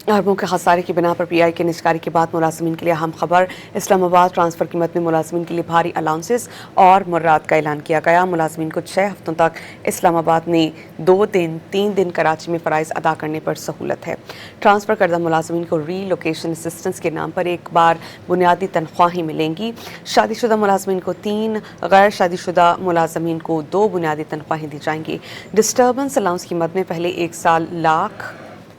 अरबों के खसारे की बिना पर पीआई के निजकारी के बाद मुलाजमीन के लिए अहम खबर। इस्लामाबाद ट्रांसफर कीमत में मुलाजमीन के लिए भारी अलाउंसेस और मुर्रात का ऐलान किया गया। मुलाजमीन को 6 हफ्तों तक इस्लामाबाद में 2 दिन 3 दिन कराची में फ़राइज़ अदा करने पर सहूलत है। ट्रांसफ़र करदा मुलाजमीन को री लोकेशन असिस्टेंस के नाम पर एक बार बुनियादी तनख्वाहें मिलेंगी। शादीशुदा मुलाजमीन को 3, गैर शादीशुदा मुलाजमीन को 2 बुनियादी तनख्वाहें दी जाएंगी। डिस्टर्बेंस अलाउंस की मद में पहले एक साल लाख,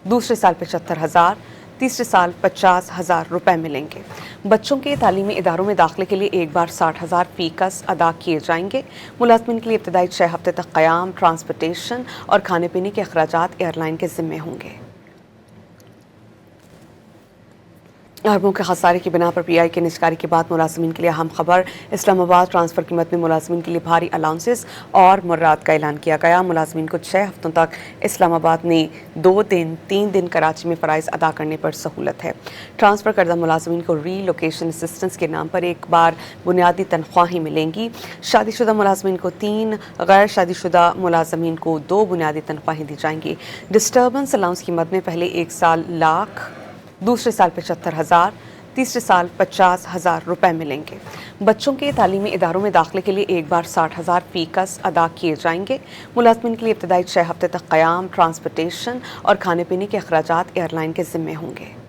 दूसरे साल 75,000, तीसरे साल 50,000 रुपए मिलेंगे। बच्चों के तालीमी इदारों में दाखिले के लिए एक बार 60,000 फीस अदा किए जाएंगे। मुलाजमीन के लिए इब्तदाई 6 हफ्ते तक क़याम, ट्रांसपोर्टेशन और खाने पीने के अखराजात एयरलाइन के ज़िम्मे होंगे। अरबों के खसारे की बिना पर पीआई के निजकारी के बाद मुलाजमीन के लिए अहम खबर। इस्लामाबाद ट्रांसफर कीमत में मुलाजमीन के लिए भारी अलाउंसेस और मुर्रात का ऐलान किया गया। मुलाजमीन को 6 हफ्तों तक इस्लामाबाद में 2 दिन 3 दिन कराची में फ़राइज़ अदा करने पर सहूलत है। ट्रांसफ़र करदा मुलाजमीन को री लोकेशन असिस्टेंस के नाम पर एक बार बुनियादी तनख्वाहें मिलेंगी। शादीशुदा मुलाजमीन को 3, गैर शादीशुदा मुलाजमीन को 2 बुनियादी तनख्वाहें दी जाएंगी। डिस्टर्बेंस अलाउंस की मद में पहले एक साल लाख, दूसरे साल 75,000, तीसरे साल 50,000 रुपए मिलेंगे। बच्चों के तालीमी इदारों में दाखिले के लिए एक बार 60,000 फीस अदा किए जाएंगे। मुलाजमीन के लिए इब्तदाई 6 हफ्ते तक क़याम, ट्रांसपोर्टेशन और खाने पीने के अखराजात एयरलाइन के ज़िम्मे होंगे।